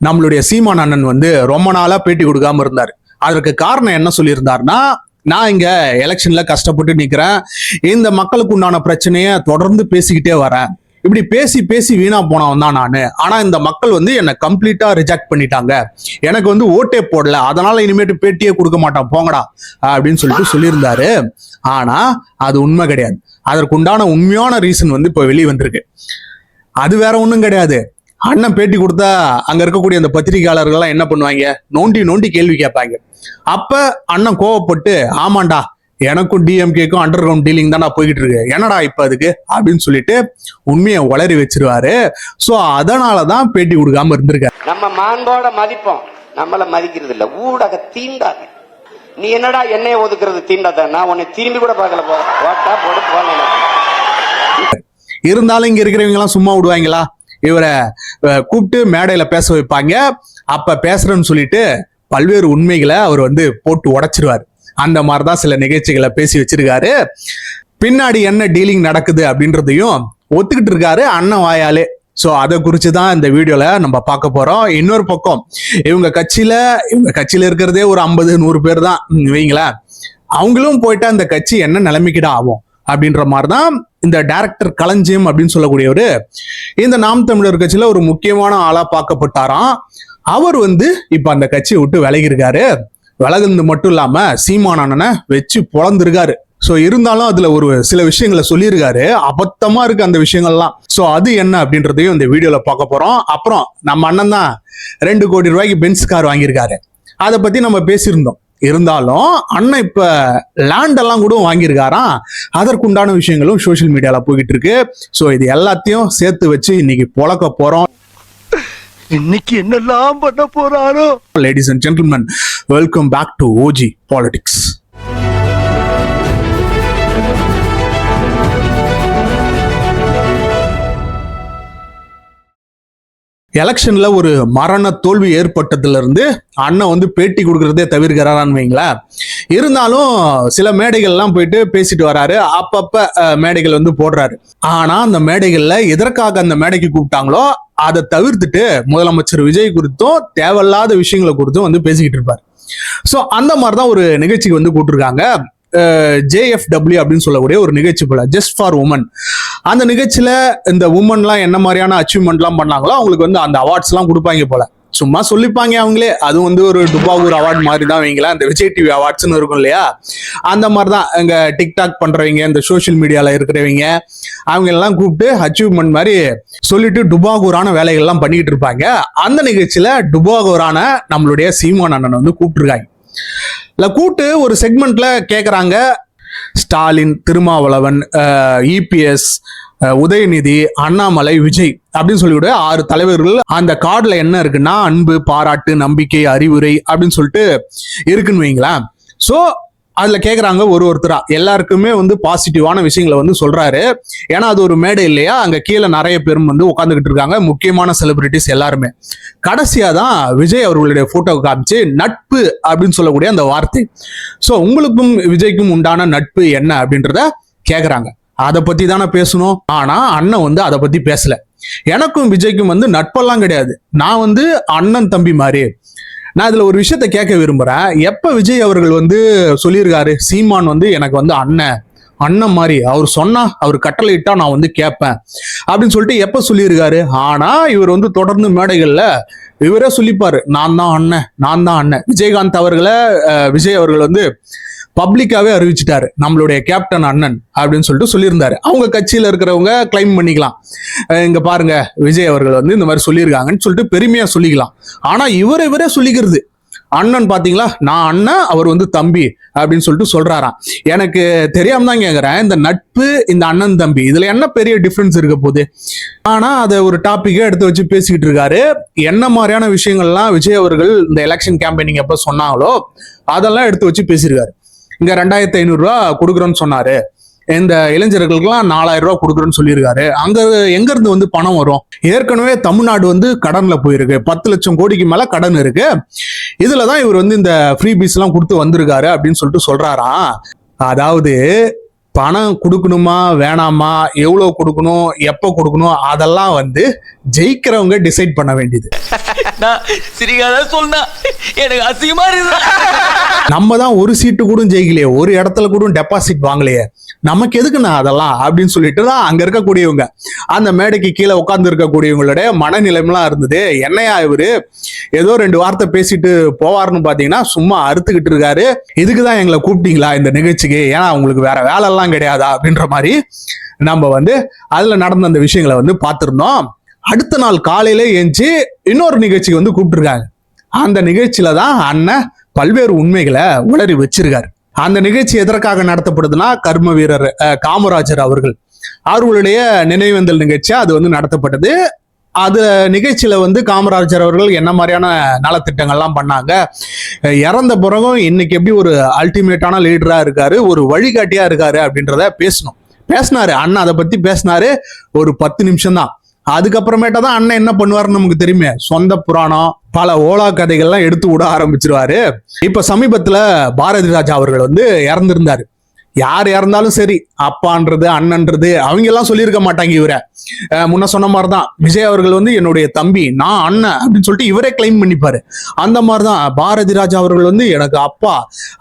நம்மளுடைய சீமான் அண்ணன் வந்து ரொம்ப நாளா பேட்டி கொடுக்காம இருந்தார். அதற்கு காரணம் என்ன சொல்லியிருந்தாருன்னா, நான் இங்க எலெக்ஷன்ல கஷ்டப்பட்டு நிக்கிறேன், இந்த மக்களுக்கு உண்டான பிரச்சனைய தொடர்ந்து பேசிக்கிட்டே வரேன், இப்படி பேசி பேசி வீணா போனவன் தான் நானு. ஆனா இந்த மக்கள் வந்து என்னை கம்ப்ளீட்டா ரிஜெக்ட் பண்ணிட்டாங்க, எனக்கு வந்து ஓட்டே போடல, அதனால இனிமேட்டு பேட்டியே கொடுக்க மாட்டான் போங்கடா அப்படின்னு சொல்லியிருந்தாரு. ஆனா அது உண்மை கிடையாது. அதற்கு உண்டான உண்மையான ரீசன் வந்து இப்ப வெளியே வந்திருக்கு. அது வேற ஒண்ணும் கிடையாது. அண்ணன் பேட்டி கொடுத்தா அங்க இருக்கக்கூடிய அந்த பத்திரிகையாளர்கள் என்ன பண்ணுவாங்க, நோண்டி நோண்டி கேள்வி கேட்பாங்க. அப்ப அண்ணன் கோவப்பட்டு, ஆமாண்டா எனக்கும் டிஎம்கேக்கும் அண்டர் கிரவுண்ட் டீலிங் தானே போய்கிட்டு இருக்கு, என்னடா இப்ப அதுக்கு அப்படின்னு சொல்லிட்டு உண்மையை வளரி வச்சிருவாரு. சோ அதனாலதான் பேட்டி கொடுக்காம இருந்திருக்காரு. நம்ம மாண்போட மதிப்போம், நம்மள மதிக்கிறது இல்ல. ஊடக தீண்டாது. நீ என்னடா என்னைய ஒதுக்குறது தீண்டாத, நான் உன்னை திரும்பி கூட பார்க்கல. போட இருந்தாலும் இங்க இருக்கிறவங்க எல்லாம் சும்மா விடுவாங்களா? இவரை கூப்பிட்டு மேடையில பேச வைப்பாங்க. அப்ப பேசுறேன்னு சொல்லிட்டு பல்வேறு உண்மைகளை அவர் வந்து போட்டு உடைச்சிருவாரு. அந்த மாதிரிதான் சில நிகழ்ச்சிகளை பேசி வச்சிருக்காரு. பின்னாடி என்ன டீலிங் நடக்குது அப்படின்றதையும் ஒத்துக்கிட்டு இருக்காரு அண்ணன் வாயாலே. சோ அதை குறிச்சுதான் இந்த வீடியோல நம்ம பார்க்க போறோம். இன்னொரு பக்கம் இவங்க கட்சியில இருக்கிறதே ஒரு 50-100 பேர் தான் வைங்களேன். அவங்களும் போயிட்டா அந்த கட்சி என்ன நிலைமைக்கிட ஆகும் அப்படின்ற மாதிரிதான் இந்த டைரக்டர் களஞ்சியம் அப்படின்னு சொல்லக்கூடியவரு இந்த நாம் தமிழர் கட்சியில ஒரு முக்கியமான ஆளா பார்க்கப்பட்டாராம். அவர் வந்து இப்ப அந்த கட்சியை விட்டு விலகி இருக்காரு. விலகுனது மட்டும் இல்லாம சீமான் அண்ணனை வச்சு பொழந்திருக்காரு. சோ இருந்தாலும் அதுல ஒரு சில விஷயங்களை சொல்லியிருக்காரு, அபத்தமா இருக்கு அந்த விஷயங்கள்லாம். சோ அது என்ன அப்படின்றதையும் இந்த வீடியோல பார்க்க போறோம். அப்புறம் நம்ம அண்ணன் தான் 2 கோடி ரூபாய்க்கு பென்ஸ் கார் வாங்கியிருக்காரு, அதை பத்தி நம்ம பேசியிருந்தோம். இருந்தாலும் அண்ணன் இப்ப லேண்ட் எல்லாம் கூட வாங்கியிருக்காராம். அதற்குண்டான விஷயங்களும் சோசியல் மீடியால போய்கிட்டு இருக்கு. சோ இது எல்லாத்தையும் சேர்த்து வச்சு இன்னைக்கு பொழக்க போறோம். இன்னைக்கு என்னெல்லாம் பண்ண போறாரோ. Ladies and gentlemen, welcome back to OG politics. எலெக்ஷன்ல ஒரு மரண தோல்வி ஏற்பட்டதுல இருந்து அண்ணன் வந்து பேட்டி கொடுக்கறதே தவிர்க்கிறாரான்னு வைங்களேன். இருந்தாலும் சில மேடைகள்லாம் போயிட்டு பேசிட்டு வராரு, அப்பப்ப மேடைகள் வந்து போடுறாரு. ஆனா அந்த மேடைகள்ல எதற்காக அந்த மேடைக்கு கூப்பிட்டாங்களோ அதை தவிர்த்துட்டு முதலமைச்சர் விஜய் குறித்தும் தேவையில்லாத விஷயங்களை குறித்தும் வந்து பேசிக்கிட்டு இருப்பாரு. சோ அந்த மாதிரிதான் ஒரு நிகழ்ச்சிக்கு வந்து கூப்பிட்டுருக்காங்க. JFW அப்படின்னு சொல்லக்கூடிய ஒரு நிகழ்ச்சி போல, ஜஸ்ட் ஃபார் உமன். அந்த நிகழ்ச்சியில இந்த உமன்லாம் என்ன மாதிரியான அச்சீவ்மெண்ட்லாம் பண்ணாங்களோ அவங்களுக்கு வந்து அந்த அவார்ட்ஸ் எல்லாம் கொடுப்பாங்க போல. சும்மா சொல்லிப்பாங்க அவங்களே. அது வந்து ஒரு டுபாகூர் அவார்டு மாதிரி தான் வைங்களேன். அந்த விஜய் டிவி அவார்ட்ஸ்னு இருக்கும் இல்லையா, அந்த மாதிரி தான். இங்க டிக்டாக் பண்றவங்க, இந்த சோசியல் மீடியால இருக்கிறவங்க, அவங்க எல்லாம் கூப்பிட்டு அச்சீவ்மெண்ட் மாதிரி சொல்லிட்டு டுபாகூரான வேலைகள்லாம் பண்ணிட்டு இருப்பாங்க. அந்த நிகழ்ச்சியில டுபாகூரான நம்மளுடைய சீமான் அண்ணன் வந்து கூப்பிட்டுருக்காங்க. கூப்பிட்டு ஒரு செக்மெண்ட்ல கேக்குறாங்க, ஸ்டாலின், திருமாவளவன், EPS, உதயநிதி, அண்ணாமலை, விஜய் அப்படின்னு சொல்லிவிட 6 தலைவர்கள். அந்த கார்டுல என்ன இருக்குன்னா அன்பு, பாராட்டு, நம்பிக்கை, அறிவுரை அப்படின்னு சொல்லிட்டு இருக்குன்னு வைங்களேன். சோ அதுல கேக்குறாங்க ஒருத்தரா. எல்லாருக்குமே வந்து பாசிட்டிவான விஷயங்களை வந்து சொல்றாரு. ஏன்னா அது ஒரு மேடை இல்லையா, அங்க கீழே நிறைய பேரும் வந்து உட்காந்துக்கிட்டு இருக்காங்க, முக்கியமான செலிபிரிட்டிஸ் எல்லாருமே. கடைசியா தான் விஜய் அவர்களுடைய போட்டோ காமிச்சு நட்பு அப்படின்னு சொல்லக்கூடிய அந்த வார்த்தை, சோ உங்களுக்கும் விஜய்க்கும் உண்டான நட்பு என்ன அப்படின்றத கேக்குறாங்க. அதை பத்தி தானே பேசணும். ஆனா அண்ணன் வந்து அதை பத்தி பேசல. எனக்கும் விஜய்க்கும் வந்து நட்பெல்லாம் கிடையாது, நான் வந்து அண்ணன் தம்பி மாதிரி. நான் இதுல ஒரு விஷயத்த கேட்க விரும்புறேன். எப்ப விஜய் அவர்கள் வந்து சொல்லியிருக்காரு, சீமான் வந்து எனக்கு வந்து அண்ணன் மாதிரி, அவர் சொன்னா, அவர் கட்டளை இட்டா நான் வந்து கேட்பேன் அப்படின்னு சொல்லிட்டு எப்ப சொல்லியிருக்காரு? ஆனா இவர் வந்து தொடர்ந்து மேடைகள்ல இவரே சொல்லிப்பாரு, நான் தான் அண்ணன். விஜயகாந்த் அவர்களை விஜய் அவர்கள் வந்து பப்ளிக்காவே அறிவிச்சிட்டாரு, நம்மளுடைய கேப்டன் அண்ணன் அப்படின்னு சொல்லிட்டு சொல்லியிருந்தாரு. அவங்க கட்சியில இருக்கிறவங்க கிளைம் பண்ணிக்கலாம், இங்க பாருங்க விஜய் அவர்கள் வந்து இந்த மாதிரி சொல்லியிருக்காங்கன்னு சொல்லிட்டு பெருமையா சொல்லிக்கலாம். ஆனா இவரே சொல்லிக்கிறது, அண்ணன் பாத்தீங்களா, நான் அண்ணன், அவர் வந்து தம்பி அப்படின்னு சொல்லிட்டு சொல்றாராம். எனக்கு தெரியாம தான் கேக்குறேன், இந்த நட்பு, இந்த அண்ணன் தம்பி, இதுல என்ன பெரிய டிஃபரன்ஸ் இருக்க போகுது? ஆனா அதை ஒரு டாபிக்கே எடுத்து வச்சு பேசிக்கிட்டு இருக்காரு. என்ன மாதிரியான விஷயங்கள்லாம் விஜய் அவர்கள் இந்த எலெக்ஷன் கேம்பெயினிங் எப்ப சொன்னாங்களோ அதெல்லாம் எடுத்து வச்சு பேசியிருக்காரு. இங்க 2500 ரூபா கொடுக்குறோன்னு சொன்னாரு, இந்த இளைஞர்களுக்கெல்லாம் 4000 ரூபாய் கொடுக்குறோன்னு சொல்லியிருக்காரு. அங்க எங்க இருந்து வந்து பணம் வரும்? ஏற்கனவே தமிழ்நாடு வந்து கடன்ல போயிருக்கு, 10 லட்சம் கோடிக்கு மேல கடன் இருக்கு. இதுலதான் இவர் வந்து இந்த ஃப்ரீ பீஸ் எல்லாம் கொடுத்து வந்திருக்காரு அப்படின்னு சொல்லிட்டு சொல்றாராம். அதாவது பணம் கொடுக்கணுமா வேணாமா, எவ்வளவு கொடுக்கணும், எப்ப கொடுக்கணும், அதெல்லாம் வந்து ஜெயிக்கிறவங்க டிசைட் பண்ண வேண்டியது. சிரிக்காத சொன்னா எனக்கு அசிங்கமா இருக்கு. நம்ம தான் ஒரு சீட்டு கூட ஜெயிக்கலையே, ஒரு இடத்துல கூட டெபாசிட் வாங்கலையே, நமக்கு எதுக்குண்ணா அதெல்லாம் அப்படின்னு சொல்லிட்டு தான் அங்க இருக்கக்கூடியவங்க, அந்த மேடைக்கு கீழே உட்கார்ந்து இருக்கக்கூடியவங்களுடைய மனநிலைமெல்லாம் இருந்தது. என்னையா இவரு ஏதோ 2 வார்த்தை பேசிட்டு போவாருன்னு பாத்தீங்கன்னா சும்மா அறுத்துக்கிட்டு இருக்காரு, இதுக்குதான் எங்களை கூப்பிட்டீங்களா இந்த நிகழ்ச்சிக்கு, ஏன்னா உங்களுக்கு வேற வேலை எல்லாம் கிடையாதா அப்படின்ற மாதிரி நம்ம வந்து அதுல நடந்த அந்த விஷயங்களை வந்து பார்த்திருந்தோம். அடுத்த நாள் காலையில ஏஞ்சி இன்னொரு நிகழ்ச்சிக்கு வந்து கூப்பிட்டுருக்காங்க. அந்த நிகழ்ச்சியில தான் அண்ணன் பல்வேறு உண்மைகளை உளறி வச்சிருக்காரு. அந்த நிகழ்ச்சி எதற்காக நடத்தப்படுதுன்னா, கர்ம வீரர் காமராஜர் அவர்களுடைய நினைவேந்தல் நிகழ்ச்சி அது வந்து நடத்தப்பட்டது. அது நிகழ்ச்சியில வந்து காமராஜர் அவர்கள் என்ன மாதிரியான நலத்திட்டங்கள்லாம் பண்ணாங்க, இறந்த பிறகும் இன்னைக்கு எப்படி ஒரு அல்டிமேட்டான லீடரா இருக்காரு, ஒரு வழிகாட்டியா இருக்காரு அப்படின்றத பேசினாரு அண்ணன். அதை பத்தி பேசினாரு ஒரு 10 நிமிஷம் தான். அதுக்கப்புறமேட்டா தான் அண்ணன் என்ன பண்ணுவாருன்னு நமக்கு தெரியுமே, சொந்த புராணம் பல ஓலா கதைகள்லாம் எடுத்து விட ஆரம்பிச்சிருவாரு. இப்ப சமீபத்துல பாரதி ராஜா அவர்கள் வந்து இறந்திருந்தாரு. யார் இறந்தாலும் சரி, அப்பான்றது அண்ணன்றது அவங்க எல்லாம் சொல்லியிருக்க மாட்டாங்க. இவரை முன்ன சொன்ன மாதிரிதான் விஜய் அவர்கள் வந்து என்னுடைய தம்பி, நான் அண்ணன் அப்படின்னு சொல்லிட்டு இவரே கிளைம் பண்ணிப்பாரு. அந்த மாதிரிதான் பாரதி ராஜா அவர்கள் வந்து எனக்கு அப்பா.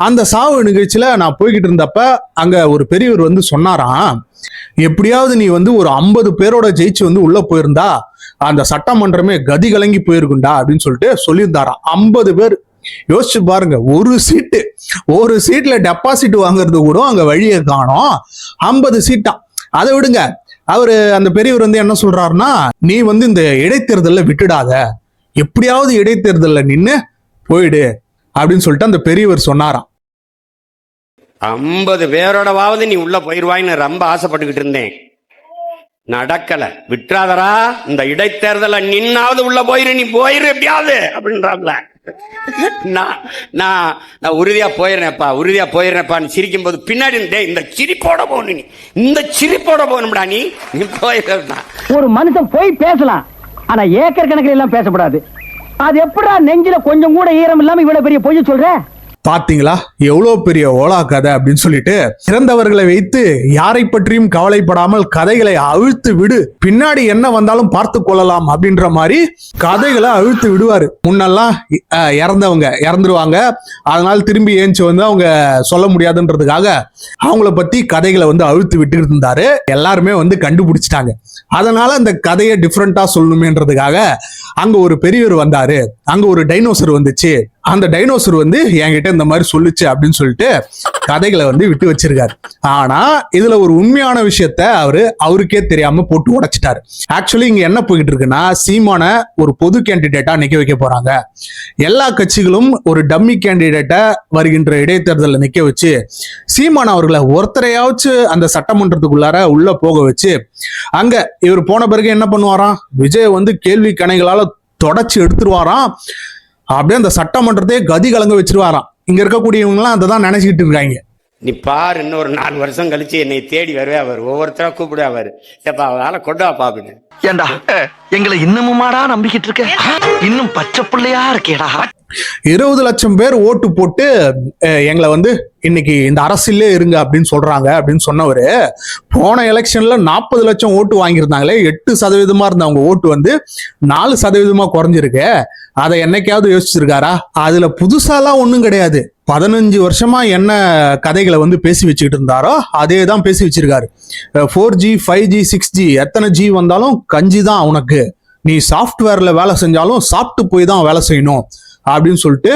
அந்த சாவு நிகழ்ச்சியில நான் போய்கிட்டு இருந்தப்ப அங்க ஒரு பெரியவர் வந்து சொன்னாராம், எப்படியாவது நீ வந்து ஒரு 50 பேரோட ஜெயிச்சு வந்து உள்ள போயிருந்தா அந்த சட்டமன்றமே கதி கலங்கி போயிருக்குண்டா அப்படின்னு சொல்லிட்டு சொல்லியிருந்தாராம். 50 பேர். யோசிச்சு பாருங்க, ஒரு சீட்ல டெபாசிட் வாங்குறது கூட அங்க வழியை காணோம். 50 சீட்டா. அதை விடுங்க, அவரு அந்த பெரியவர் வந்து என்ன சொல்றாருன்னா, நீ வந்து இந்த இடைத்தேர்தல்ல விட்டுடாத, எப்படியாவது இடைத்தேர்தல்ல நின்னு போயிடு அப்படின்னு சொல்லிட்டு அந்த பெரியவர் சொன்னாராம். 50 பேரோடவாவது நீ உள்ள போயிருவாயின்னு ரொம்ப ஆசைப்பட்டுக்கிட்டு இருந்தேன், நடக்கல. விட்டுறாதரா, இந்த இடைத்தேர்தல நின்னாவது உள்ள போயிரு, நீ போயிரு எப்படியாவது அப்படின்றாப்ல. நான் உறுதியா போயிடுறேன்ப்பான்னு சிரிக்கும் போது பின்னாடி இந்த சிரிப்போட போகணும், நீ இந்த சிரிப்போட போகணும்டா, நீ போயிடுறா. ஒரு மனுஷன் போய் பேசலாம், ஆனா ஏக்கர் கணக்கில் எல்லாம் பேசக்கூடாது. அது எப்படா நெஞ்சில கொஞ்சம் கூட ஈரம் இல்லாம இவ்வளவு பெரிய பொய்ய சொல்ற? பாத்தீங்களா எவ்வளவு பெரிய ஓலா கதை அப்படின்னு சொல்லிட்டு, இறந்தவர்களை வைத்து யாரை பற்றியும் கவலைப்படாமல் கதைகளை அவிழ்த்து விடு, பின்னாடி என்ன வந்தாலும் பார்த்து கொள்ளலாம் அப்படின்ற மாதிரி கதைகளை அவிழ்த்து விடுவாரு. முன்னெல்லாம் இறந்தவங்க இறந்துருவாங்க, அதனால திரும்பி ஏஞ்சி வந்து அவங்க சொல்ல முடியாதுன்றதுக்காக அவங்கள பத்தி கதைகளை வந்து அவிழ்த்து விட்டு இருந்தாரு. எல்லாருமே வந்து கண்டுபிடிச்சிட்டாங்க. அதனால அந்த கதையை டிஃப்ரெண்டா சொல்லணுமேன்றதுக்காக அங்க ஒரு பெரியவர் வந்தாரு. அங்க ஒரு டைனோசர் வந்துச்சு, அந்த டைனோசர் வந்து என்கிட்ட இந்த மாதிரி சொல்லுச்சு அப்படின்னு சொல்லிட்டு கதைகளை வந்து விட்டு வச்சிருக்காரு. ஆனா இதுல ஒரு உண்மையான விஷயத்த அவருக்கே தெரியாம போட்டு உடைச்சிட்டாரு. ஆக்சுவலி இங்க என்ன போயிட்டு இருக்குன்னா, சீமான ஒரு பொது கேண்டிடேட்டா நிக்க வைக்க போறாங்க. எல்லா கட்சிகளும் ஒரு டம்மி கேண்டிடேட்டா வருகின்ற இடைத்தேர்தலில் நிக்க வச்சு சீமான் அவர்களை ஒருத்தரையாச்சும் அந்த சட்டமன்றத்துக்குள்ளார உள்ள போக வச்சு, அங்க இவர் போன பிறகு என்ன பண்ணுவாராம், விஜய் வந்து கேள்வி கணைகளால தொடச்சு எடுத்துருவாராம். அப்படியே அந்த சட்டமன்றத்தையே கதி கலங்க வச்சிருவாராம். இங்க இருக்கக்கூடியவங்க எல்லாம் அதை தான் நினைச்சுக்கிட்டு இருக்காங்க. நீ பாரு, இன்னொரு 4 வருஷம் கழிச்சு என்னை தேடி வருவே, அவர் ஒவ்வொருத்தரா கூப்பிடுவே, அவர் எப்ப அவரால் கொண்டு வா பாப்பீங்க. ஏண்டா எங்களை இன்னமுமாடா நம்பிக்கிட்டு இருக்க? இன்னும் பச்சை பிள்ளையா இருக்கேடா. 20 லட்சம் பேர் ஓட்டு போட்டு எங்களை வந்து இன்னைக்கு இந்த அரசியலே இருங்க அப்படின்னு சொல்றாங்க அப்படின்னு சொன்னவரு, போன எலெக்ஷன்ல 40 லட்சம் ஓட்டு வாங்கியிருந்தாங்களே, 8% இருந்தவங்க ஓட்டு வந்து 4% குறைஞ்சிருக்கு. அதை என்னைக்காவது யோசிச்சிருக்காரா? அதுல புதுசாலாம் ஒண்ணும் கிடையாது. 15 வருஷமா என்ன கதைகளை வந்து பேசி வச்சுக்கிட்டு இருந்தாரோ அதே தான் பேசி வச்சிருக்காரு. 4G 5G 6G எத்தனை G வந்தாலும் கஞ்சி தான் உனக்கு, நீ சாஃப்ட்வேர்ல வேலை செஞ்சாலும் சாப்பிட்டு போய் தான் வேலை செய்யணும் அப்படின்னு சொல்லிட்டு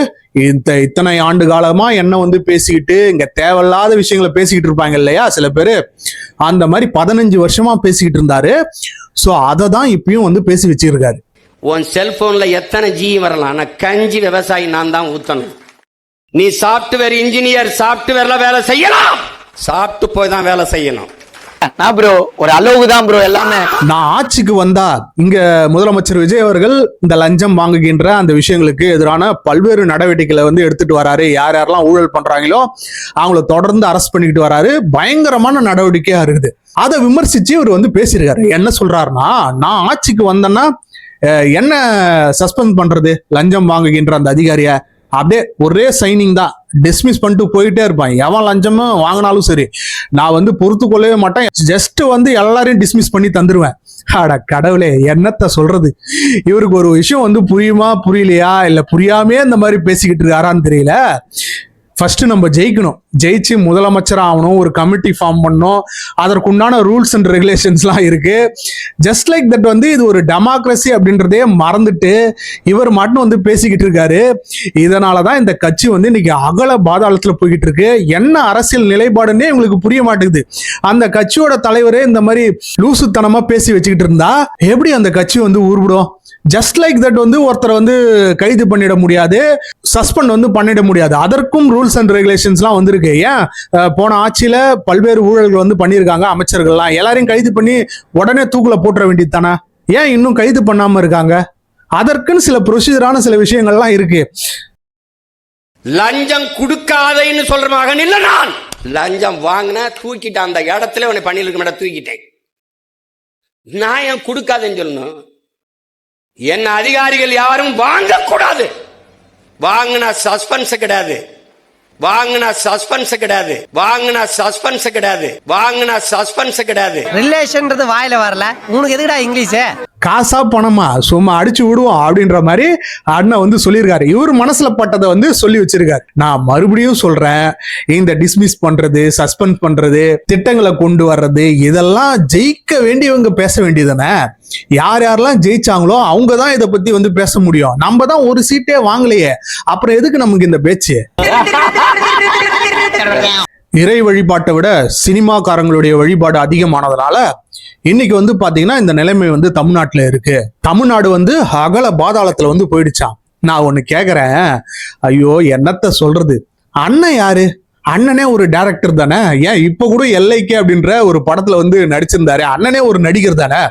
இத்தனை ஆண்டு காலமா என்ன வந்து பேசிக்கிட்டு இங்க தேவையில்லாத விஷயங்களை பேசிக்கிட்டு இருப்பாங்க இல்லையா சில பேரு, அந்த மாதிரி 15 வருஷமா பேசிக்கிட்டு இருந்தாரு. சோ அதை தான் இப்பயும் வந்து பேசி வச்சிருக்காரு. உன் செல்போன்ல எத்தனை ஜி வரலாம், ஆனா கஞ்சி விவசாயி நான் தான் ஊத்தணும். நீ சாப்ட்வேர் இன்ஜினியர், சாப்ட்வேர்ல வேலை செய்யலாம், சாப்பிட்டு போய் தான் வேலை செய்யணும். நான் ப்ரோ ஒரு அளவுக்கு தான் ப்ரோ எல்லாமே. நான் ஆட்சிக்கு வந்தா இங்க முதலமைச்சர் விஜய் அவர்கள் இந்த லஞ்சம் வாங்குகின்ற அந்த விஷயங்களுக்கு எதிரான பல்வேறு நடவடிக்கைகளை வந்து எடுத்துட்டு வராரு. யார் யாரெல்லாம் ஊழல் பண்றாங்களோ அவங்கள தொடர்ந்து அரெஸ்ட் பண்ணிக்கிட்டு வராரு. பயங்கரமான நடவடிக்கையா இருக்குது. அதை விமர்சிச்சு இவர் வந்து பேசியிருக்காரு. என்ன சொல்றாருன்னா, நான் ஆட்சிக்கு வந்தேன்னா என்ன சஸ்பெண்ட் பண்றது லஞ்சம் வாங்குகின்ற அந்த அதிகாரிய அப்படியே ஒரே சைனிங் தான், டிஸ்மிஸ் பண்ணிட்டு போயிட்டே இருப்பான். எவன் லஞ்சமும் வாங்கினாலும் சரி, நான் வந்து பொறுத்து கொள்ளவே மாட்டேன், ஜஸ்ட் வந்து எல்லாரையும் டிஸ்மிஸ் பண்ணி தந்துருவேன். அட கடவுளே, என்னத்த சொல்றது. இவருக்கு ஒரு விஷயம் வந்து புரியுமா புரியலையா இல்ல புரியாமே இந்த மாதிரி பேசிக்கிட்டு இருக்காரான்னு தெரியல. ஃபர்ஸ்ட் நம்ம ஜெயிக்கணும், ஜெயிச்சு முதலமைச்சர் ஆகணும், ஒரு கமிட்டி ஃபார்ம் பண்ணணும், அதற்குண்டான ரூல்ஸ் அண்ட் ரெகுலேஷன்ஸ்லாம் இருக்கு. ஜஸ்ட் லைக் தட் வந்து இது ஒரு டெமோக்ரஸி அப்படின்றதே மறந்துட்டு இவர் மட்டும் வந்து பேசிக்கிட்டு இருக்காரு. இதனாலதான் இந்த கட்சி வந்து இன்னைக்கு அகல பாதாளத்துல போய்கிட்டு இருக்கு. என்ன அரசியல் நிலைப்பாடுன்னே இவங்களுக்கு புரிய மாட்டேங்குது. அந்த கட்சியோட தலைவரே இந்த மாதிரி லூசுத்தனமா பேசி வச்சுக்கிட்டு இருந்தா எப்படி அந்த கட்சி வந்து ஊர்விடும்? ஜஸ்ட் லைக் தட் வந்து ஒருத்தரை வந்து கைது பண்ணிட முடியாது, சஸ்பெண்ட் வந்து பண்ணிட முடியாது. அதற்கும் ரூல்ஸ் அண்ட் ரெகுலேஷன்ஸ்லாம் வந்திருக்கு. ஏன் போன ஆட்சியில பல்வேறு ஊழல்கள் வந்து பண்ணியிருக்காங்க அமைச்சர்கள்லாம், எல்லாரையும் கைது பண்ணி உடனே தூக்குல போட்டுற வேண்டியது தானே? ஏன் இன்னும் கைது பண்ணாம இருக்காங்க? அதற்குன்னு சில ப்ரொசீஜரான சில விஷயங்கள்லாம் இருக்கு. லஞ்சம் கொடுக்காதேன்னு சொல்ற மகன் இல்ல நான். லஞ்சம் வாங்கின தூக்கிட்டேன், அந்த இடத்துல உன்னை பண்ணிருக்க மாட்டேன், தூக்கிட்டேன். நான் ஏன் கொடுக்காதேன்னு சொல்லணும்? என்ன அதிகாரிகள் யாரும் வாங்கக்கூடாது. வாங்கினா சஸ்பென்ஸ் கிடையாது, வாங்கினா சஸ்பென்ஸ் கிடையாது, வாங்கினா சஸ்பென்ஸ் கிடையாது, வாங்கினா சஸ்பென்ஸ் கிடையாது. ரிலேஷன்றது வாயில வரல, உனக்கு எதுக்குடா இங்கிலீஷ்? காசா பணமா சும்மா அடிச்சு விடுவோம் அப்படின்ற மாதிரி அண்ணா வந்து சொல்லியிருக்காரு. இவர் மனசுல பட்டதை வந்து சொல்லி வச்சிருக்காரு. நான் மறுபடியும் சொல்றேன், இந்த டிஸ்மிஸ் பண்றது, சஸ்பெண்ட் பண்றது, திட்டங்களை கொண்டு வர்றது, இதெல்லாம் ஜெயிக்க வேண்டியவங்க பேச வேண்டியதானே. யார் யாரெல்லாம் ஜெயிச்சாங்களோ அவங்க தான் இதை பத்தி வந்து பேச முடியும். நம்ம தான் ஒரு சீட்டே வாங்கலையே, அப்புறம் எதுக்கு நமக்கு இந்த பேச்சு? இறை வழிபாட்டை விட சினிமாக்காரங்களுடைய வழிபாடு அதிகமானதுனால இன்னைக்கு வந்து பாத்தீங்கன்னா இந்த நிலைமை வந்து தமிழ்நாட்டுல இருக்கு. தமிழ்நாடு வந்து அகல பாதாளத்துல வந்து போயிடுச்சான். நான் ஒண்ணு கேக்குறேன், ஐயோ என்னத்த சொல்றது, அண்ணன் யாரு? அண்ணனே ஒரு டைரக்டர் தானே. ஏன் இப்ப கூட எல்ஐகே அப்படின்ற ஒரு படத்துல வந்து நடிச்சிருந்தாரு. அண்ணனே ஒரு நடிகர் தானே.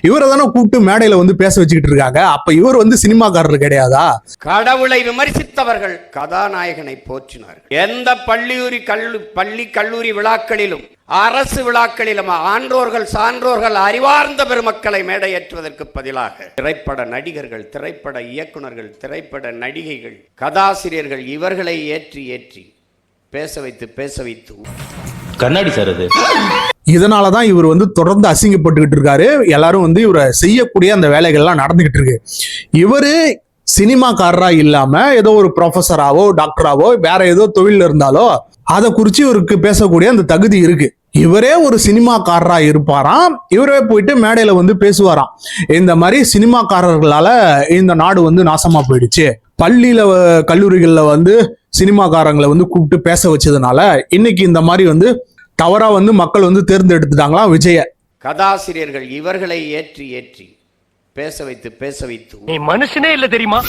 இவரை தானே கூப்பிட்டு மேடையில வந்து பேச வச்சுக்கிட்டு இருக்காங்க. அப்ப இவர் வந்து சினிமாக்காரர் கிடையாதா? கடவுளை விமர்சித்தவர்கள் கதாநாயகனை போற்றினார்கள். எந்த பள்ளி கல்லூரி விழாக்களிலும் அரசு விழாக்களிலும் ஆன்றோர்கள் சான்றோர்கள் அறிவார்ந்த பெருமக்களை மேடையேற்றுவதற்கு பதிலாக திரைப்பட நடிகர்கள், திரைப்பட இயக்குனர்கள், திரைப்பட நடிகைகள், கதாசிரியர்கள் இவர்களை ஏற்றி பேச வைத்து கண்ணாடி சார் அது. இதனாலதான் இவர் வந்து தொடர்ந்து அசிங்கப்பட்டுக்கிட்டு இருக்காரு. எல்லாரும் வந்து இவரை செய்யக்கூடிய அந்த வேலைகள்லாம் நடந்துகிட்டு இருக்கு. இவரு சினிமாக்காரரா இல்லாம ஏதோ ஒரு ப்ரொஃபஸராவோ டாக்டராவோ வேற ஏதோ தொழில் இருந்தாலோ அதை குறிச்சு இவருக்கு பேசக்கூடிய அந்த தகுதி இருக்கு. இவரே ஒரு சினிமாக்காரரா இருப்பாராம், இவரே போயிட்டு மேடையில வந்து பேசுவாராம், இந்த மாதிரி சினிமாக்காரர்களால இந்த நாடு வந்து நாசமா போயிடுச்சு, பள்ளியில கல்லூரிகள்ல வந்து சினிமாக்காரங்களை வந்து கூப்பிட்டு பேச வச்சதுனால இன்னைக்கு இந்த மாதிரி வந்து தவறா வந்து மக்கள் வந்து தேர்ந்தெடுத்துட்டாங்களாம் விஜய. கதாசிரியர்கள் இவர்களை ஏற்றி பேச வைத்து நீ மனுஷனே இல்ல தெரியுமா?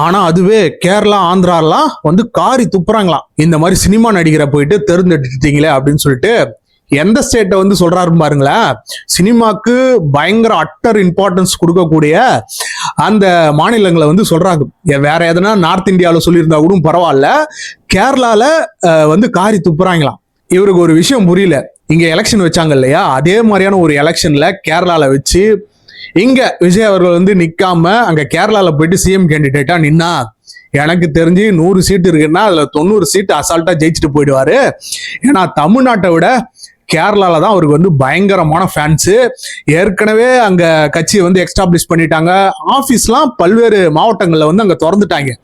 ஆனா அதுவே கேரளா ஆந்திராலாம் வந்து காரி துப்புறாங்களாம், இந்த மாதிரி சினிமா நடிகரை போயிட்டு தேர்ந்தெடுத்துட்டீங்களே அப்படின்னு சொல்லிட்டு. எந்த ஸ்டேட்டை வந்து சொல்றாரு பாருங்களேன், சினிமாக்கு பயங்கர அட்டர் இம்பார்ட்டன்ஸ் கொடுக்கக்கூடிய அந்த மாநிலங்களை வந்து சொல்றாங்க. வேற எதனா நார்த் இந்தியாவில் சொல்லியிருந்தா கூட பரவாயில்ல, கேரளால வந்து காரி துப்புறாங்களாம். இவருக்கு ஒரு விஷயம் புரியல, இங்க எலெக்ஷன் வச்சாங்க இல்லையா, அதே மாதிரியான ஒரு எலெக்ஷன்ல கேரளால வச்சு இங்க விஜய் அவர்கள் வந்து நிக்காம அங்க கேரளால போயிட்டு சிஎம் கேண்டிடேட்டா நின்னா எனக்கு தெரிஞ்சு 100 சீட்டு இருக்குன்னா அதுல 90 சீட்டு அசால்ட்டா ஜெயிச்சுட்டு போயிடுவாரு. ஏன்னா தமிழ்நாட்டை விட கேரளால தான் அவருக்கு வந்து பயங்கரமான ஃபேன்ஸு. ஏற்கனவே அங்க கட்சியை வந்து எஸ்டாப்ளிஷ் பண்ணிட்டாங்க, ஆபீஸ்லாம் பல்வேறு மாவட்டங்கள்ல வந்து அங்க திறந்துட்டாங்க.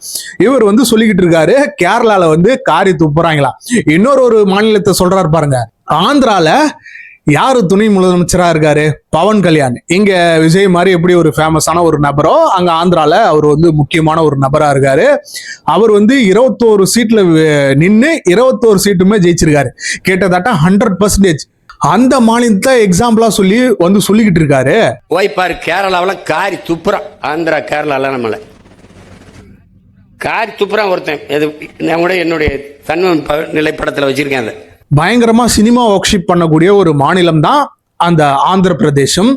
இவர் வந்து சொல்லிக்கிட்டு இருக்காரு கேரளால வந்து காரி துப்புறாங்களா. இன்னொரு மாநிலத்தை சொல்றாரு பாருங்க, ஆந்திரால யாரு துணை முதலமைச்சரா இருக்காரு? பவன் கல்யாண். இங்க விஜய் மாதிரி எப்படி ஒரு ஃபேமஸான ஒரு நபரோ அங்க ஆந்திரால அவர் வந்து முக்கியமான ஒரு நபரா இருக்காரு. அவர் வந்து 21 சீட்ல நின்று 21 சீட்டுமே ஜெயிச்சிருக்காரு, கிட்டத்தட்ட 100%. அந்த மாநிலத்தை எக்ஸாம்பிளா சொல்லி வந்து சொல்லிக்கிட்டு இருக்காரு. ஓய்பாரு கேரளாவில் காரி துப்புறான், ஆந்திரா கேரளால நம்மள காரி துப்புறான் ஒருத்தன். நான் கூட என்னுடைய தன்மை நிலைப்படத்துல வச்சிருக்கேன். அதை பயங்கரமா சினிமா ஒர்க்ஷிப் பண்ணக்கூடிய ஒரு மாநிலம் தான் அந்த ஆந்திர பிரதேசம்.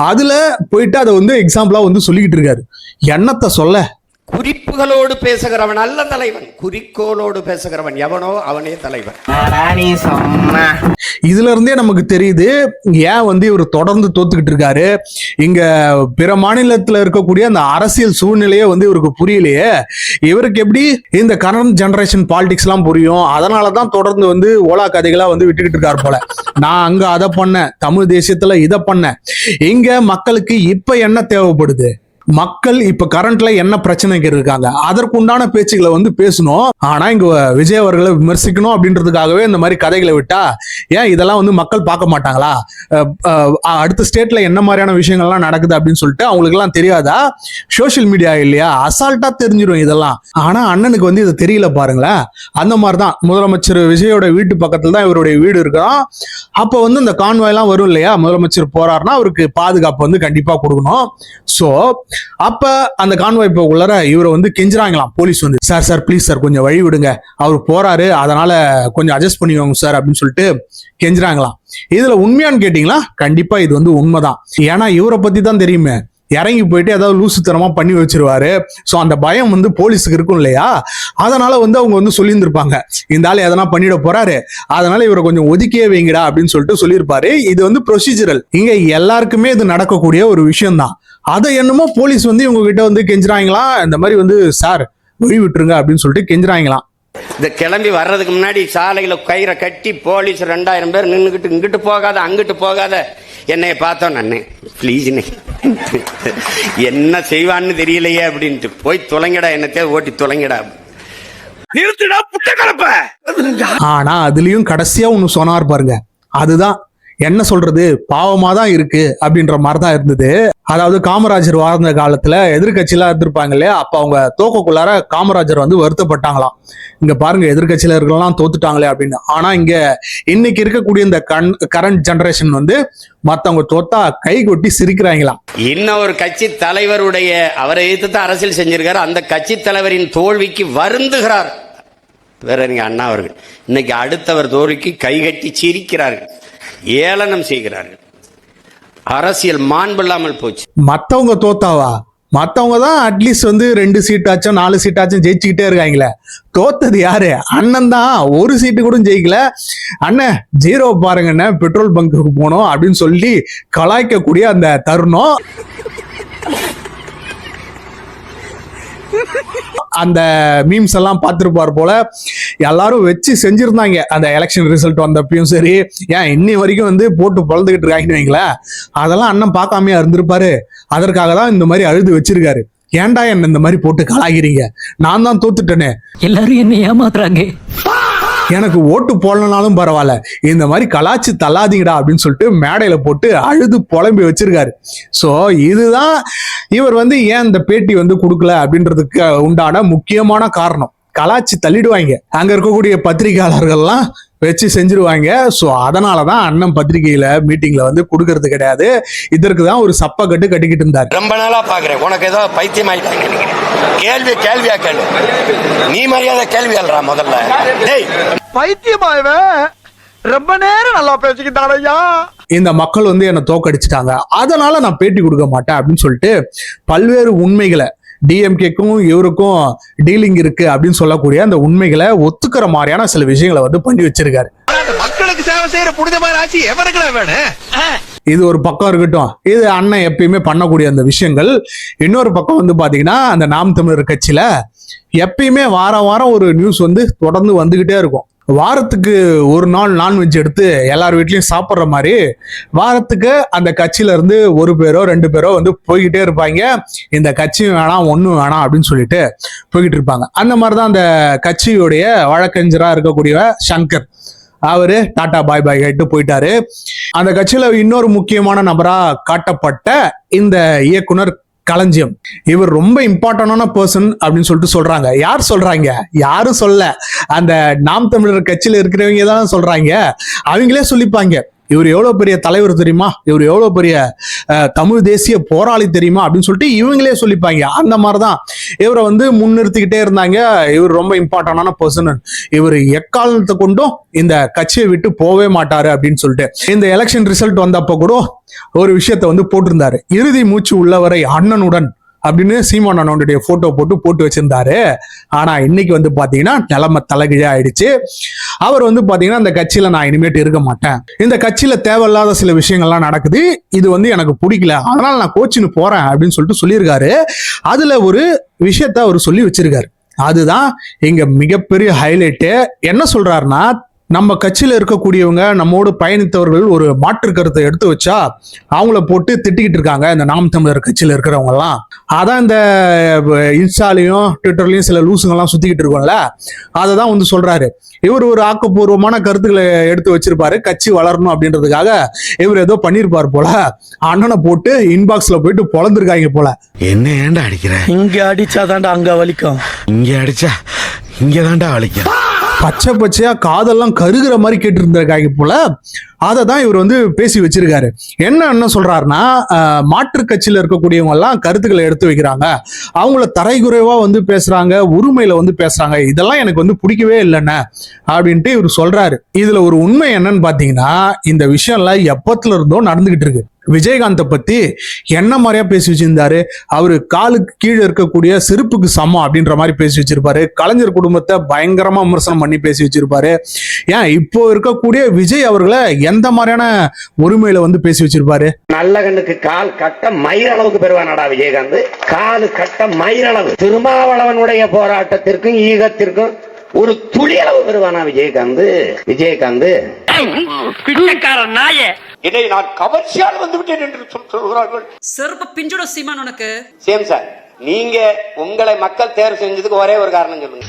அதுல போயிட்டு அதை வந்து எக்ஸாம்பிளா வந்து சொல்லிக்கிட்டு இருக்காரு. என்னத்த சொல்ல, குறிப்புகளோடு பேசுகிறவன் அல்ல தலைவன், குறிக்கோளோடு பேசுகிறவன் எவனோ அவனே தலைவன். இதுல இருந்தே நமக்கு தெரியுது ஏன் வந்து இவர் தொடர்ந்து தோத்துக்கிட்டு இருக்காரு. இங்க பிற மாநிலத்துல இருக்கக்கூடிய அந்த அரசியல் சூழ்நிலையே வந்து இவருக்கு புரியலையே. இவருக்கு எப்படி இந்த கரண்ட் ஜெனரேஷன் பாலிடிக்ஸ் எல்லாம் புரியும்? அதனாலதான் தொடர்ந்து வந்து ஓலா கதைகளா வந்து விட்டுக்கிட்டு இருக்காரு போல. நான் அங்க அதை பண்ணேன், தமிழ் தேசியத்துல இதை பண்ணேன். இங்க மக்களுக்கு இப்ப என்ன தேவைப்படுது, மக்கள் இப்ப கரண்ட்ல என்ன பிரச்சனைக்கு இருக்காங்க, அதற்குண்டான பேச்சுகளை வந்து பேசணும். ஆனா இங்க விஜய் அவர்களை விமர்சிக்கணும் அப்படின்றதுக்காகவே இந்த மாதிரி கதைகளை விட்டா ஏன் இதெல்லாம் வந்து மக்கள் பார்க்க மாட்டாங்களா? அடுத்த ஸ்டேட்ல என்ன மாதிரியான விஷயங்கள்லாம் நடக்குது அப்படின்னு சொல்லிட்டு அவங்களுக்கு எல்லாம் தெரியாதா? சோசியல் மீடியா இல்லையா, அசால்ட்டா தெரிஞ்சிடும் இதெல்லாம். ஆனா அண்ணனுக்கு வந்து இது தெரியல பாருங்களேன். அந்த மாதிரிதான் முதலமைச்சர் விஜயோட வீட்டு பக்கத்துல தான் இவருடைய வீடு இருக்கிறோம். அப்ப வந்து இந்த கான்வாய் எல்லாம் வரும் இல்லையா, முதலமைச்சர் போறாருன்னா அவருக்கு பாதுகாப்பு வந்து கண்டிப்பா கொடுக்கணும். சோ அப்ப அந்த கான்வாய் உள்ளார இவரை வந்து கெஞ்சுறாங்களாம் போலீஸ் வந்து, சார் ப்ளீஸ் சார் கொஞ்சம் வழி விடுங்க, அவர் போறாரு, அதனால கொஞ்சம் அட்ஜஸ்ட் பண்ணிக்கோங்க சார் அப்படின்னு சொல்லிட்டு கெஞ்சுறாங்களாம். இதுல உண்மையான்னு கேட்டீங்களா, கண்டிப்பா இது வந்து உண்மைதான். ஏன்னா இவரை பத்தி தான் தெரியுமே, இறங்கி போயிட்டு ஏதாவது லூசுத்தனமா பண்ணி வச்சிருவாரு. சோ அந்த பயம் வந்து போலீஸுக்கு இருக்கும் இல்லையா, அதனால வந்து அவங்க வந்து சொல்லியிருந்திருப்பாங்க, இந்த ஆள் எதனா பண்ணிட போறாரு, அதனால இவரை கொஞ்சம் ஒதுக்கியே வைங்கடா அப்படின்னு சொல்லிட்டு சொல்லியிருப்பாரு. இது வந்து ப்ரொசீஜரல், இங்க எல்லாருக்குமே இது நடக்கக்கூடிய ஒரு விஷயம் தான். அதை என்னமோ போலீஸ் வந்து இவங்க கிட்ட வந்து கெஞ்சுறாங்களாம், இந்த மாதிரி வந்து சார் ஒழி விட்டுருங்க அப்படின்னு சொல்லிட்டு கெஞ்சுறாங்களாம். இந்த கிளம்பி வர்றதுக்கு முன்னாடி சாலையில கயிறை கட்டி போலீஸ் 2000 பேர் நின்றுகிட்டு, இங்கிட்டு போகாத அங்கிட்டு போகாத, என்னைய பார்த்தோம் அண்ணே ப்ளீஸ்ண்ணே என்ன செய்வான்னு தெரியலையே அப்படின்ட்டு, போய் தொலைங்கடா, என்னத்தையே ஓட்டி தொலைங்கடா. ஆனா அதுலயும் கடைசியா ஒண்ணு சொன்னார் பாருங்க, அதுதான் என்ன சொல்றது, பாவமா தான் இருக்கு அப்படின்ற மாதிரிதான் இருந்தது. அதாவது காமராஜர் வாழ்ந்த காலத்துல எதிர்கட்சியெல்லாம் இருந்திருப்பாங்க இல்லையா, அப்ப அவங்க தோக்கக்குள்ளார காமராஜர் வந்து வருத்தப்பட்டாங்களாம், இங்க பாருங்க எதிர்கட்சியில இருக்கலாம் தோத்துட்டாங்களே அப்படின்னு. ஆனா இங்க இன்னைக்கு இருக்கக்கூடிய இந்த கரண்ட் ஜெனரேஷன் வந்து மத்தவங்க தோத்தா கை கொட்டி சிரிக்கிறாங்களாம். இன்னொரு கட்சி தலைவருடைய, அவரை எதிர்த்து தான் அரசியல் செஞ்சிருக்காரு, அந்த கட்சி தலைவரின் தோல்விக்கு வருந்துகிறார் பேரறிஞர் அண்ணா அவர்கள். இன்னைக்கு அடுத்தவர் தோல்விக்கு கைகட்டி சிரிக்கிறார்கள், ஏளனம் செய்கிறார்கள். அரசியல் மாண்பு இல்லாமல் போச்சு. மத்தவங்க தோத்தாவா? மத்தவங்க தான் அட்லீஸ்ட் வந்து 2 சீட்டாச்சும் 4 சீட்டாச்சும் ஜெயிச்சுக்கிட்டே இருக்காங்களே. தோத்தது யாரு? அண்ணன் தான், ஒரு சீட்டு கூட ஜெயிக்கல. அண்ணன் 0 பாருங்கண்ணே, பெட்ரோல் பங்குக்கு போனோம் அப்படின்னு சொல்லி கலாய்க்கக்கூடிய அந்த தருணம், அந்த மீம்ஸ் எல்லாம் பார்த்திருப்பார் போல. எல்லாரும் வச்சு செஞ்சிருந்தாங்க அந்த எலெக்ஷன் ரிசல்ட் வந்தப்பயும் சரி, ஏன் இன்னி வரைக்கும் வந்து போட்டு பொழந்துகிட்டு இருக்காங்கன்னு வைங்களேன். அதெல்லாம் அண்ணன் பார்க்காமையா இருந்திருப்பாரு. அதற்காக தான் இந்த மாதிரி அழுது வச்சிருக்காரு. ஏன்டா என்ன இந்த மாதிரி போட்டு கலாகிறீங்க, நான் தான் தோத்துட்டேனே, எல்லாரும் என்ன ஏமாத்துறாங்க, எனக்கு ஓட்டு போடலனாலும் பரவாயில்ல, இந்த மாதிரி கலாச்சி தள்ளாதீங்கடா அப்படின்னு சொல்லிட்டு மேடையில போட்டு அழுது புலம்பி வச்சிருக்காரு. சோ இதுதான் இவர் வந்து ஏன் இந்த பேட்டி வந்து கொடுக்கல அப்படின்றதுக்கு உண்டான முக்கியமான காரணம். கலாச்சி தள்ளிடுவாங்க, அங்க இருக்கக்கூடிய பத்திரிகையாளர்கள்லாம் வச்சு செஞ்சிருவாங்க. சோ அதனாலதான் அண்ணன் பத்திரிகையில மீட்டிங்ல வந்து கொடுக்கறது கிடையாது. இதற்கு தான் ஒரு சப்ப கட்டு கட்டிக்கிட்டு இருந்தாரு. ரொம்ப நாளா பாக்குறேன், உனக்கு ஏதோ பைத்தியம் ஆயிட்டாங்க. கேள்வியா கேள்வி, நீ மரியாதை கேள்வி அல்றா முதல்ல. பைத்தியமாயவே ரொம்ப நேரம் நல்லா பேசிக்கிட்டாரையா. இந்த மக்கள் வந்து என்னை தோக்கடிச்சிட்டாங்க, அதனால நான் பேட்டி கொடுக்க மாட்டேன் அப்படின்னு சொல்லிட்டு பல்வேறு உண்மைகளை, டிஎம்கேக்கும் இவருக்கும் டீலிங் இருக்கு அப்படின்னு சொல்லக்கூடிய அந்த உண்மைகளை ஒத்துக்கிற மாதிரியான சில விஷயங்களை வந்து பண்ணி வச்சிருக்காரு. மக்களுக்கு சேவை செய்யற புனிதமான ஆட்சி எவருக்குள்ள வேணும்? இது ஒரு பக்கம் இருக்கட்டும், இது அண்ணன் எப்பயுமே பண்ணக்கூடிய அந்த விஷயங்கள். இன்னொரு பக்கம் வந்து பாத்தீங்கன்னா, அந்த நாம் தமிழர் கட்சியில எப்பயுமே வாரம் வாரம் ஒரு நியூஸ் வந்து தொடர்ந்து வந்துகிட்டே இருக்கும். வாரத்துக்கு ஒரு நாள் நான்வெஜ் எடுத்து எல்லார் வீட்லயும் சாப்பிட்ற மாதிரி வாரத்துக்கு அந்த கட்சியில இருந்து 1 பேரோ 2 பேரோ வந்து போய்கிட்டே இருப்பாங்க. இந்த கட்சியும் வேணாம் ஒன்னும் வேணாம் அப்படின்னு சொல்லிட்டு போய்கிட்டு இருப்பாங்க. அந்த மாதிரிதான் அந்த கட்சியுடைய வழக்கறிஞரா இருக்கக்கூடிய சங்கர், அவரு டாடா பாய் பாய் கேட்டு போயிட்டாரு. அந்த கட்சியில இன்னொரு முக்கியமான நபரா காட்டப்பட்ட இந்த இயக்குனர் களஞ்சியம், இவர் ரொம்ப இம்பார்ட்டன்டான பர்சன் அப்படின்னு சொல்லிட்டு சொல்றாங்க. யார் சொல்றாங்க? யாரும் சொல்ல, அந்த நாம் தமிழர் கட்சியில இருக்கிறவங்க தான் சொல்றாங்க. அவங்களே சொல்லிப்பாங்க, இவர் எவ்வளவு பெரிய தலைவர் தெரியுமா, இவர் எவ்வளவு பெரிய தமிழ் தேசிய போராளி தெரியுமா அப்படின்னு சொல்லிட்டு இவங்களே சொல்லிப்பாங்க. அந்த மாதிரிதான் இவரை வந்து முன்னிறுத்திக்கிட்டே இருந்தாங்க. இவர் ரொம்ப இம்பார்ட்டன்டான பர்சன், இவர் எக்காலத்தை கொண்டும் இந்த கட்சியை விட்டு போவே மாட்டாரு அப்படின்னு சொல்லிட்டு. இந்த எலெக்ஷன் ரிசல்ட் வந்தப்ப கூட ஒரு விஷயத்த வந்து போட்டிருந்தாரு, இறுதி மூச்சு உள்ளவரை அண்ணனுடன் அப்படின்னு சீமான் அண்ணனுடைய போட்டோ போட்டு வச்சிருந்தாரு. ஆனா இன்னைக்கு வந்து பாத்தீங்கன்னா நிலைமை தலைகீழா ஆயிடுச்சு. அவர் வந்து பாத்தீங்கன்னா இந்த கட்சியில நான் இனிமேட்டு இருக்க மாட்டேன், இந்த கட்சியில தேவையில்லாத சில விஷயங்கள்லாம் நடக்குது, இது வந்து எனக்கு பிடிக்கல, அதனால நான் கோச்சின்னு போறேன் அப்படின்னு சொல்லிட்டு சொல்லியிருக்காரு. அதுல ஒரு விஷயத்த அவர் சொல்லி வச்சிருக்காரு. அதுதான் இங்க மிகப்பெரிய ஹைலைட்டு. என்ன சொல்றாருன்னா, நம்ம கட்சியில இருக்கக்கூடியவங்க, நம்மோடு பயணித்தவர்கள் ஒரு மாற்று கருத்தை எடுத்து வச்சா அவங்கள போட்டு திட்டிக்கிட்டு இருக்காங்க இந்த நாம் தமிழர் கட்சியில இருக்கிறவங்க எல்லாம். அதான் இந்த இன்ஸ்டாலையும் ட்விட்டர்லயும் சில லூசுங்கெல்லாம் சுத்திக்கிட்டு இருக்கோம்ல, அதை தான் வந்து சொல்றாரு. இவர் ஒரு ஆக்கப்பூர்வமான கருத்துக்களை எடுத்து வச்சிருப்பாரு, கட்சி வளரணும் அப்படின்றதுக்காக இவர் ஏதோ பண்ணிருப்பாரு போல. அண்ணனை போட்டு இன்பாக்ஸ்ல போயிட்டு பொழந்திருக்காங்க போல. என்ன ஏன்டா அடிக்கிற? இங்க அடிச்சாதான்டா அங்க வலிக்கும், இங்க அடிச்சா இங்கதான்டா வலிக்கும். பச்சை பச்சையா காதெல்லாம் கருகிற மாதிரி கேட்டு இருந்திருக்காங்க போல. அதை தான் இவர் வந்து பேசி வச்சிருக்காரு. என்ன சொல்றாருன்னா, மாற்று கட்சியில இருக்கக்கூடியவங்க எல்லாம் கருத்துக்களை எடுத்து வைக்கிறாங்க, அவங்கள தரைக்குறைவா வந்து பேசுறாங்க, உரிமையில வந்து பேசுறாங்க, இதெல்லாம் எனக்கு வந்து பிடிக்கவே இல்லைன்னு அப்படின்ட்டு இவர் சொல்றாரு. இதுல ஒரு உண்மை என்னன்னு பாத்தீங்கன்னா, இந்த விஷயம்லாம் எப்பத்துல இருந்தோ நடந்துகிட்டு இருக்கு. விஜயகாந்தை பத்தி என்ன மாதிரியா பேசி வச்சிருந்தாரு, அவரு காலுக்கு கீழே இருக்கக்கூடிய செருப்புக்கு சமம் அப்படின்ற மாதிரி பேசி வச்சிருப்பாரு. கலைஞர் குடும்பத்தை பயங்கரமா விமர்சனம் பண்ணி பேசி வச்சிருப்பாரு. ஏன் இப்போ இருக்கக்கூடிய விஜய் அவர்களை எந்த மாதிரியான உரிமையில வந்து பேசி வச்சிருப்பாரு. நல்ல கண்ணுக்கு கால் கட்ட மயிரளவுக்கு பெறுவானாடா விஜயகாந்த். காலு கட்ட மயிரளவு. திருமாவளவனுடைய போராட்டத்திற்கும் ஈகத்திற்கும் ஒரு துளி அளவு பெறுவானா விஜயகாந்த். பிச்சைக்காரன் நாயே, இதை நான் கவர்ச்சியால் வந்து விட்டேன் என்று சொல்கிறார்கள். செருப்பு பிஞ்சுட சீமான் உனக்கு. சேம் சார், நீங்க உங்களை மக்கள் தேர்வு செஞ்சதுக்கு ஒரே ஒரு காரணம் சொல்லுங்க.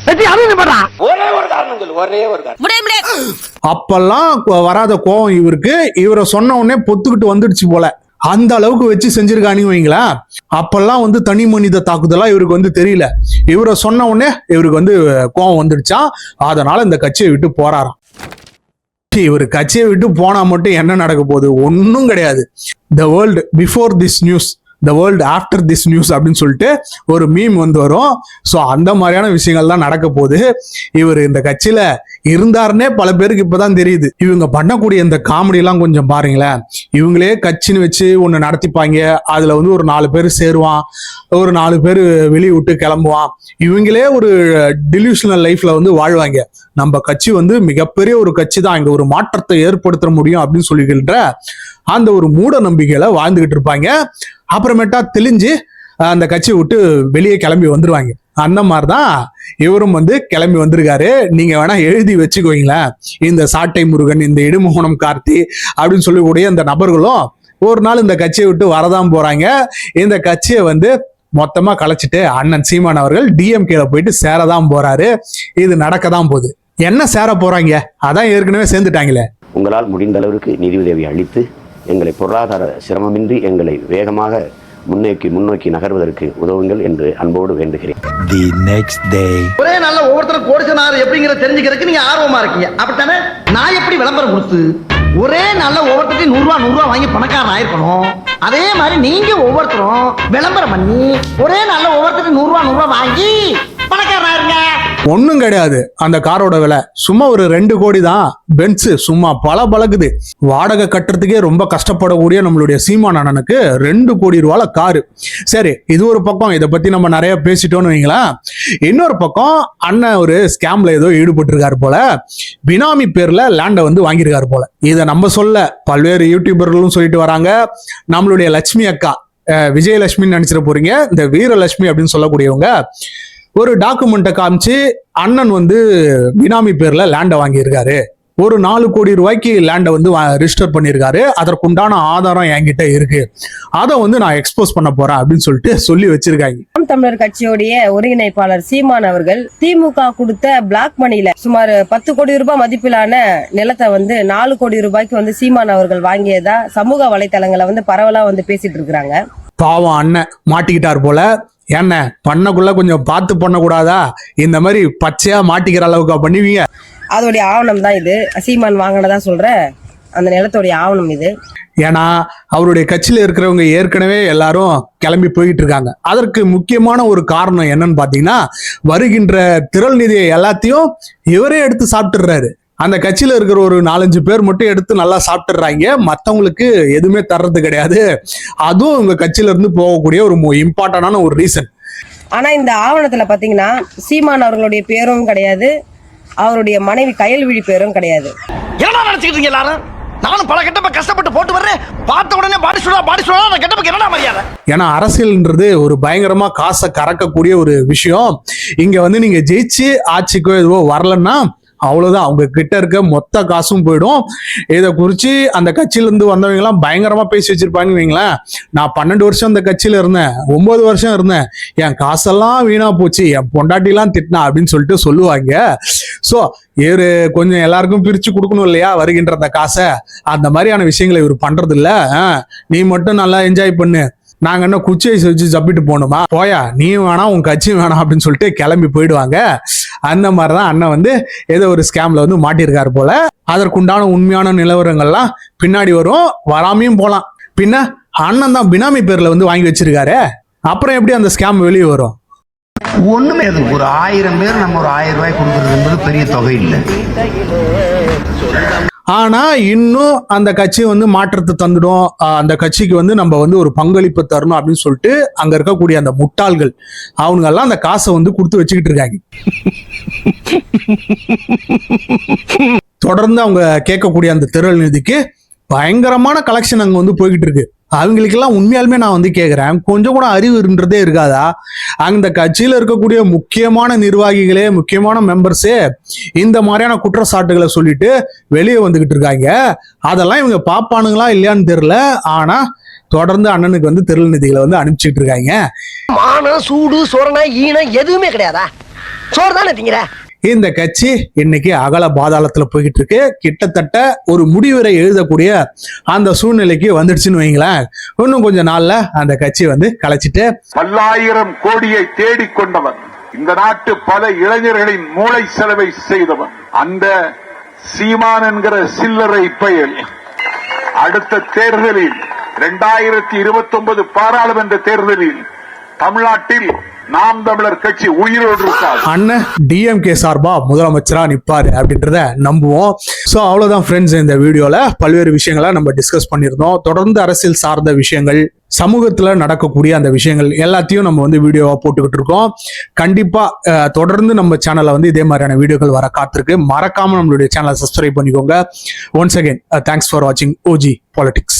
ஒரே ஒரு காரணம் சொல்லு, ஒரே ஒரு காரணம். அப்பெல்லாம் வராத கோவம் இவருக்கு, இவரை சொன்ன உடனே பொத்துக்கிட்டு வந்துடுச்சு போல. அந்த அளவுக்கு வச்சு செஞ்சிருக்கானு வைங்களா. அப்பெல்லாம் வந்து தனி மனித தாக்குதலா இவருக்கு வந்து தெரியல. இவரை சொன்ன உடனே இவருக்கு வந்து கோவம் வந்துடுச்சா, அதனால இந்த கட்சியை விட்டு போறாராம். இவர் கட்சியை விட்டு போனா மட்டும் என்ன நடக்க போகுது? ஒன்னும் கிடையாது. The world before this news, the world after this news அப்படின்னு சொல்லிட்டு ஒரு மீம் வந்து வரும். ஸோ அந்த மாதிரியான விஷயங்கள் தான் நடக்க போகுது. இவர் இந்த கட்சியில இருந்தாருன்னே பல பேருக்கு இப்பதான் தெரியுது. இவங்க பண்ணக்கூடிய இந்த காமெடி எல்லாம் கொஞ்சம் பாருங்களேன். இவங்களே கட்சின்னு வச்சு ஒண்ணு நடத்திப்பாங்க, அதுல வந்து ஒரு 4 பேர் சேருவான், ஒரு 4 பேர் வெளியே விட்டு கிளம்புவான். இவங்களே ஒரு டிலூஷனல் லைஃப்ல வந்து வாழ்வாங்க. நம்ம கட்சி வந்து மிகப்பெரிய ஒரு கட்சி தான், இங்க ஒரு மாற்றத்தை ஏற்படுத்த முடியும் அப்படின்னு சொல்லிக்கின்ற அந்த ஒரு மூட நம்பிக்கையில வாழ்ந்துகிட்டு இருப்பாங்க. அப்புறமேட்டா தெளிஞ்சு அந்த கட்சியை விட்டு வெளியே கிளம்பி வந்துருவாங்க. அந்த மாதிரிதான் இவரும் வந்து கிளம்பி வந்திருக்காரு. நீங்க வேணா எழுதி வச்சுக்கோங்களேன், இந்த சாட்டை முருகன், இந்த இடுமுகனம் கார்த்தி அப்படின்னு சொல்லக்கூடிய அந்த நபர்களும் ஒரு நாள் இந்த கட்சியை விட்டு வரதான் போறாங்க. இந்த கட்சியை வந்து மொத்தமா கலைச்சிட்டு அண்ணன் சீமான் அவர்கள் டிஎம்கேல போயிட்டு சேரதான் போறாரு. இது நடக்கதான் போகுது. என்ன சேர போறாங்க? அதான் ஏற்கனவே சேர்ந்துட்டாங்களே. உங்களால் முடிந்த அளவிற்கு நிதி உதவி அளித்து எங்களை பொருளாதார சிரமமின்றி எங்களை வேகமாக முன்னோக்கி நகர்வதற்கு உதவுங்கள் என்று அன்போடு வேண்டுகிறேன். The next day. ஒரே நாள்ல ஒவ்வொருத்தரும் கோடிசனார் எப்படிங்கிற தெரிஞ்சுக்கிறதுக்கு நீங்க ஆர்வமா இருக்கீங்க, அப்படித்தானே? நான் எப்படி விளம்பரம் கொடுத்து ஒரே நாள்ல ஒவ்வொருத்தருக்கும் 100 ரூபா வாங்கி பணக்காரன் ஆயிருக்கணும், அதே மாதிரி நீங்க ஒவ்வொருத்தரும் விளம்பரம் பண்ணி ஒரே நாள்ல ஒவ்வொருத்தருக்கும் 100 ரூபா வாங்கி பணக்காரன் ஆயிருங்க. ஒன்னும் கிடையாது. அந்த காரோட விலை சும்மா ஒரு 2 கோடி தான். பென்ஸ் சும்மா பழகுது. வாடகை கட்டுறதுக்கே ரொம்ப கஷ்டப்படக்கூடிய நம்மளுடைய சீமான் அண்ணனுக்கு 2 கோடி ரூபால காரு. சரி, இது ஒரு பக்கம். இதை பத்தி நம்ம நிறைய பேசிட்டோம்னு வைங்களா. இன்னொரு பக்கம் அண்ணன் ஒரு ஸ்கேம்ல ஏதோ ஈடுபட்டு இருக்காரு போல. பினாமி பேர்ல லேண்டை வந்து வாங்கியிருக்காரு போல. இதை நம்ம சொல்ல பல்வேறு யூடியூபர்களும் சொல்லிட்டு வராங்க. நம்மளுடைய லட்சுமி அக்கா, விஜயலட்சுமின்னு நினைச்சிட போறீங்க, இந்த வீரலட்சுமி அப்படின்னு சொல்லக்கூடியவங்க ஒரு டாக்குமெண்ட்டை காமிச்சு அண்ணன் வந்து பினாமி பேர்ல லேண்டை வாங்கியிருக்காரு, ஒரு 4 கோடி ரூபாய்க்கு லேண்டை வந்து ரிஜிஸ்டர் பண்ணியிருக்காரு, அதற்குண்டான ஆதாரம் என்கிட்ட இருக்கு, அதை வந்து நான் எக்ஸ்போஸ் பண்ண போறேன் அப்படின்னு சொல்லிட்டு சொல்லி வச்சிருக்காங்க. நாம் தமிழர் கட்சியோடைய ஒருங்கிணைப்பாளர் சீமான் அவர்கள் திமுக கொடுத்த பிளாக் மணியில சுமார் 10 கோடி ரூபாய் மதிப்பிலான நிலத்தை வந்து 4 கோடி ரூபாய்க்கு வந்து சீமான் அவர்கள் வாங்கியதா சமூக வலைத்தளங்களை வந்து பரவலா வந்து பேசிட்டு இருக்கிறாங்க. பாவம் அண்ணன் மாட்டிக்கிட்டார் போல. என்ன பண்ணக்குள்ள கொஞ்சம் பார்த்து பண்ணக்கூடாதா? இந்த மாதிரி பச்சையா மாட்டிக்கிற அளவுக்கு பண்ணுவீங்க? அதோடைய ஆவணம் தான் இது. சீமான் வாங்கினதா சொல்ற அந்த நிலத்தோடைய ஆவணம் இது. ஏன்னா அவருடைய கட்சியில இருக்கிறவங்க ஏற்கனவே எல்லாரும் கிளம்பி போயிட்டு இருக்காங்க. அதற்கு முக்கியமான ஒரு காரணம் என்னன்னு பாத்தீங்கன்னா, வருகின்ற திரள் நிதியை எல்லாத்தையும் இவரே எடுத்து சாப்பிட்டுறாரு. அந்த கட்சியில இருக்கிற ஒரு 4-5 பேர் மட்டும் எடுத்து நல்லா சாப்பிட்டுறாங்க, மற்றவங்களுக்கு எதுவுமே தர்றது கிடையாது. அதுவும் உங்க கட்சியில இருந்து போகக்கூடிய ஒரு இம்பார்ட்டன்டான ஒரு ரீசன். ஆனா இந்த ஆவணத்துல பாத்தீங்கன்னா சீமான் அவர்களுடைய பேரும் கிடையாது, அவருடைய மனைவி கயல்விழி பேரும் கிடையாது. என்ன நினைச்சுக்கிட்டீங்க எல்லாரும்? நானும் பல கெட்டப்ப கஷ்டப்பட்டு போட்டு வர்றேன், பார்த்த உடனே பாடி சொல்லுவா அந்த கெட்டப்புக்கு என்னடா மரியாதை? ஏன்னா அரசியல்ன்றது ஒரு பயங்கரமா காசை கறக்கக்கூடிய ஒரு விஷயம். இங்க வந்து நீங்க ஜெயிச்சு ஆட்சிக்கோ எதுவோ வரலன்னா அவ்வளவுதான், அவங்க கிட்ட இருக்க மொத்த காசும் போயிடும். இதை குறிச்சு அந்த கட்சியில இருந்து வந்தவங்க எல்லாம் பயங்கரமா பேசி வச்சிருப்பாங்க வைங்களேன். நான் 12 வருஷம் அந்த கட்சியில இருந்தேன், 9 வருஷம் இருந்தேன், என் காசெல்லாம் வீணா போச்சு, என் பொண்டாட்டி எல்லாம் திட்டினா அப்படின்னு சொல்லிட்டு சொல்லுவாங்க. சோ இவரு கொஞ்சம் எல்லாருக்கும் பிரிச்சு கொடுக்கணும் இல்லையா வருகின்ற அந்த காசை. அந்த மாதிரியான விஷயங்களை இவர் பண்றது இல்ல. நீ மட்டும் நல்லா என்ஜாய் பண்ணு, நாங்க என்ன குச்சியை வச்சு ஜப்பிட்டு போகணுமா, போயா நீ வேணாம் உன் கட்சி வேணாம் அப்படின்னு சொல்லிட்டு கிளம்பி போயிடுவாங்க. அந்த மாதிரிதான் அண்ணன் வந்து ஏதோ ஒரு ஸ்கேம்ல வந்து மாட்டியிருக்காரு போல. அதற்குண்டான உண்மையான நிலவரங்கள்லாம் பின்னாடி வரும், வராமையும் போலாம். பின்ன அண்ணன் தான் பினாமி பேர்ல வந்து வாங்கி வச்சிருக்காரு, அப்புறம் எப்படி அந்த ஸ்கேம் வெளியே வரும்? ஒண்ணுமே அது ஒரு 1000 பேர் நம்ம ஒரு 1000 ரூபாய் கொடுக்கறது என்பது பெரிய தொகை இல்லை. ஆனா இன்னும் அந்த கட்சி வந்து மாற்றத்தை தந்துடும், அந்த கட்சிக்கு வந்து நம்ம வந்து ஒரு பங்களிப்பு தரணும் அப்படின்னு சொல்லிட்டு அங்க இருக்கக்கூடிய அந்த முட்டாள்கள் அவங்க எல்லாம் அந்த காசை வந்து கொடுத்து வச்சுக்கிட்டு இருக்காங்க. தொடர்ந்து அவங்க கேட்கக்கூடிய அந்த திரள் நிதிக்கு பயங்கரமான கலெக்ஷன் அங்க வந்து போய்கிட்டு இருக்கு. அவங்களுக்கெல்லாம் உண்மையாலுமே நான் வந்து கேட்கிறேன், கொஞ்சம் கூட அறிவுன்றதே இருக்காதா? அந்த கட்சியில இருக்கக்கூடிய முக்கியமான நிர்வாகிகளே, முக்கியமான மெம்பர்ஸே இந்த மாதிரியான குற்றச்சாட்டுகளை சொல்லிட்டு வெளியே வந்துகிட்டு இருக்காங்க. அதெல்லாம் இவங்க பாப்பானுங்களா இல்லையான்னு தெரியல. ஆனா தொடர்ந்து அண்ணனுக்கு வந்து திரள் நிதிகளை வந்து அனுப்பிச்சுட்டு இருக்காங்க. மானம் சூடு சொரணை ஈனம் எதுவுமே கிடையாதா? சோறு தானே திங்கிற? இந்த கட்சி இன்னைக்கு அகல பாதாளத்துல போய்கிட்டு இருக்கு. கிட்டத்தட்ட ஒரு முடிவுரை எழுதக்கூடிய அந்த சூழ்நிலைக்கு வந்துடுச்சுன்னு வைங்களேன். இன்னும் கொஞ்ச நாள்ல அந்த கட்சி வந்து கலைச்சிட்டு 10,000 கோடியை தேடிக்கொண்டவன், இந்த நாட்டு பல இளைஞர்களின் மூளை செலவை செய்தவன் அந்த சீமான் என்கிற சில்லறை பயல் அடுத்த தேர்தலில் 2029 பாராளுமன்ற தேர்தலில் தமிழ்நாட்டில் நாம் தமிழர் கட்சி உயிரோடு இருக்காது. அண்ணன் டிஎம்கே சார்பா முதலமைச்சரா நிப்பாரு அப்படின்றத நம்புவோம். சோ அவ்வளவுதான் ஃப்ரெண்ட்ஸ், இந்த வீடியோல பல்வேறு விஷயங்களை நம்ம டிஸ்கஸ் பண்ணியிருந்தோம். தொடர்ந்து அரசியல் சார்ந்த விஷயங்கள், சமூகத்துல நடக்கக்கூடிய அந்த விஷயங்கள் எல்லாத்தையும் நம்ம வந்து வீடியோவா போட்டுக்கிட்டு இருக்கோம். கண்டிப்பா தொடர்ந்து நம்ம சேனல்ல வந்து இதே மாதிரியான வீடியோக்கள் வர காத்திருக்கு. மறக்காம நம்மளுடைய சேனலை சப்ஸ்கிரைப் பண்ணிக்கோங்க. ஒன்ஸ் அகைன் தேங்க்ஸ் ஃபார் வாட்சிங் OG Politics.